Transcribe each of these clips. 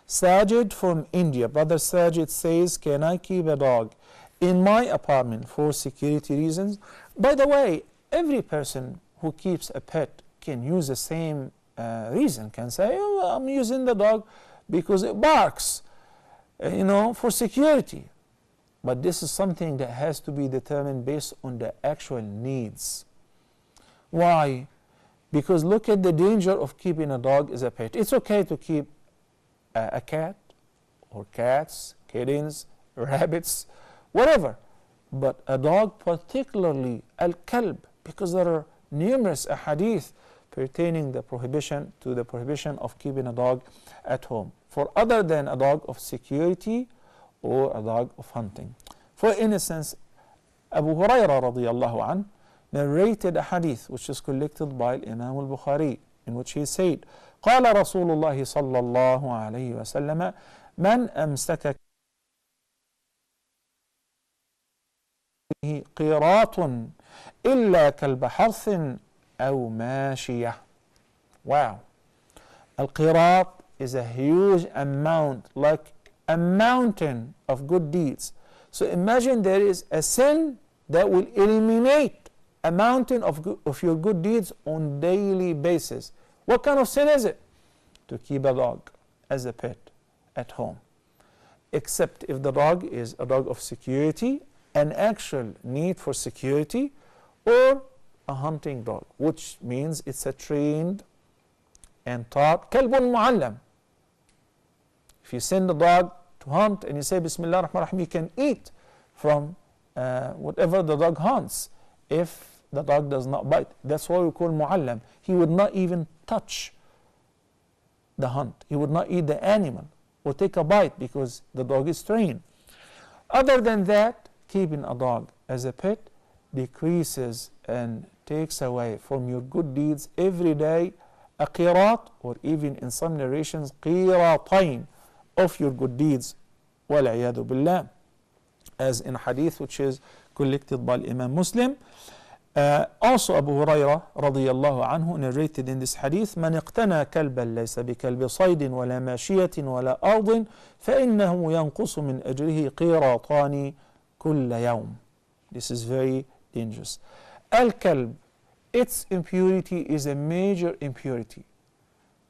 Sajid from India. Brother Sajid says, can I keep a dog in my apartment for security reasons? By the way, every person who keeps a pet can use the same reason, can say, oh, I'm using the dog because it barks, for security. But this is something that has to be determined based on the actual needs. Why? Because look at the danger of keeping a dog as a pet. It's okay to keep a cat or cats, kittens, rabbits, whatever. But a dog, particularly al-kalb, because there are numerous ahadith pertaining the prohibition of keeping a dog at home for other than a dog of security or a dog of hunting. For instance, Abu Hurairah radiyallahu anhu narrated a hadith which is collected by Imam al-Bukhari, in which he said, قال رسول الله صلى الله عليه وسلم من أمسك قيراط إلا كلب حرث أو ماشية. Wow. Al-qirat is a huge amount, like a mountain of good deeds. So imagine there is a sin that will eliminate a mountain of your good deeds on daily basis. What kind of sin is it? To keep a dog as a pet at home. Except if the dog is a dog of security, an actual need for security, or a hunting dog, which means it's a trained and taught kalbun mu'allam. If you send the dog to hunt and you say Bismillah ar-Rahman ar-Rahim, you can eat from whatever the dog hunts if the dog does not bite. That's why we call mu'allam. He would not even touch the hunt. He would not eat the animal or take a bite because the dog is trained. Other than that, keeping a dog as a pet decreases and takes away from your good deeds every day a qirat, or even in some narrations qiratain of your good deeds, wal'iyadu billah, as in hadith which is collected by Imam Muslim. Also Abu Hurairah radiyallahu anhu narrated in this hadith, من اقتنى كلبا ليس بكلب صيد ولا ماشية ولا أرض فإنه ينقص من أجره قيراطان كل يوم. This is very dangerous. Al-kalb, its impurity is a major impurity,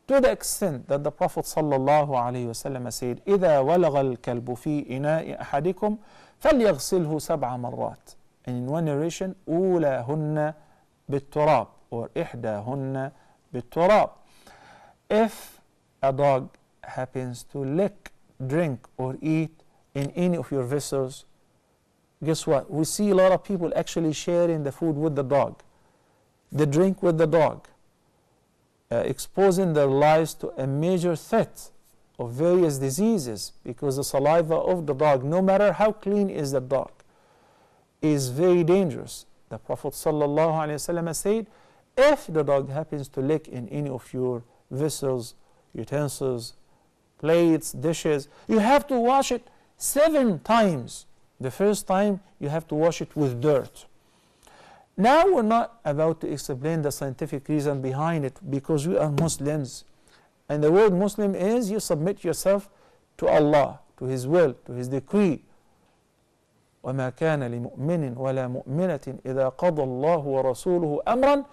to the extent that the Prophet sallallahu alayhi wasallam said, إذا ولغ الكلب في إناء أحدكم فليغسله 7 مرات. And in one narration, أولاهن بالتراب, or إحداهن بالتراب. If a dog happens to lick, drink, or eat in any of your vessels, guess what? We see a lot of people actually sharing the food with the dog, the drink with the dog, exposing their lives to a major threat of various diseases, because the saliva of the dog, no matter how clean is the dog, is very dangerous. The Prophet ﷺ said, if the dog happens to lick in any of your vessels, utensils, plates, dishes, you have to wash it 7 times. The first time you have to wash it with dirt. Now we're not about to explain the scientific reason behind it, because we are Muslims. And the word Muslim is you submit yourself to Allah, to His will, to His decree. وَمَا كَانَ لِمُؤْمِنٍ وَلَا مُؤْمِنَةٍ إِذَا قَضَى اللَّهُ وَرَسُولُهُ أَمْرًا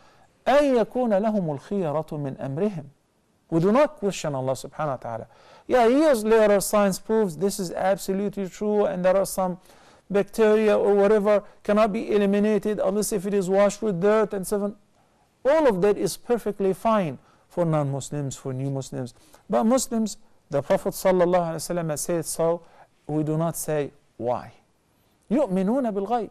أَن يَكُونَ لَهُمُ الْخِيَرَةُ مِنْ أَمْرِهِمْ. We do not question Allah subhanahu wa ta'ala. Yeah, years later science proves this is absolutely true, and there are some bacteria or whatever cannot be eliminated unless if it is washed with dirt and so on. All of that is perfectly fine for non-Muslims, for new Muslims. But Muslims, the Prophet sallallahu alaihi wasallam said so, we do not say why. يؤمنون بالغيب.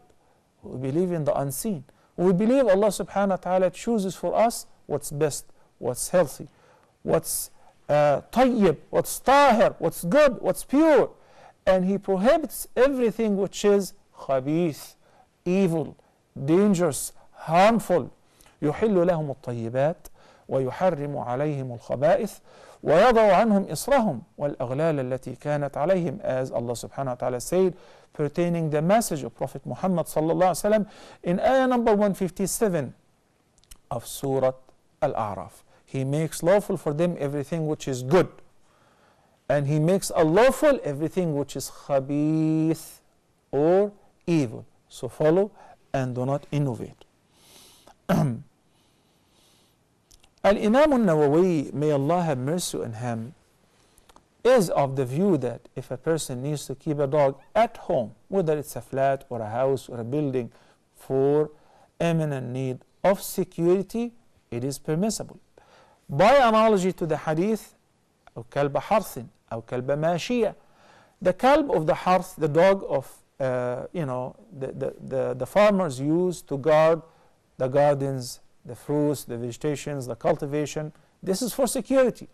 We believe in the unseen. We believe Allah subhanahu wa ta'ala chooses for us what's best, what's healthy, what's tayyib, what's tahir, what's good, what's pure. And He prohibits everything which is khabith, evil, dangerous, harmful. يحل لهم الطيبات ويحرم عليهم الخبائث ويضع عنهم إصرهم والأغلال التي كانت عليهم, as Allah subhanahu wa ta'ala said pertaining the message of Prophet Muhammad sallallahu alaihi wasallam in ayah number 157 of Surah Al-A'raf. He makes lawful for them everything which is good, and he makes unlawful everything which is khabith or evil. So follow and do not innovate. Al-Imam al-Nawawi, may Allah have mercy on him, is of the view that if a person needs to keep a dog at home, whether it's a flat or a house or a building, for imminent need of security, it is permissible. By analogy to the hadith, أو كلب حرث أو كلب ماشية, the kalb of the harth, the dog of the farmers use to guard the gardens, the fruits, the vegetations, the cultivation. This is for security.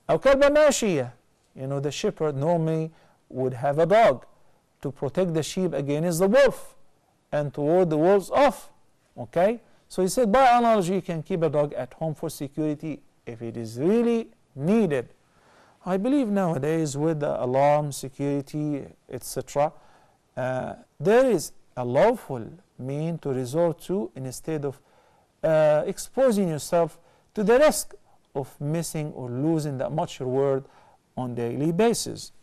أو كلب ماشية, the shepherd normally would have a dog to protect the sheep against the wolf and to ward the wolves off. Okay? So he said, by analogy, you can keep a dog at home for security if it is really needed. I believe nowadays with the alarm, security, etc., there is a lawful mean to resort to instead of exposing yourself to the risk of missing or losing that much reward on a daily basis.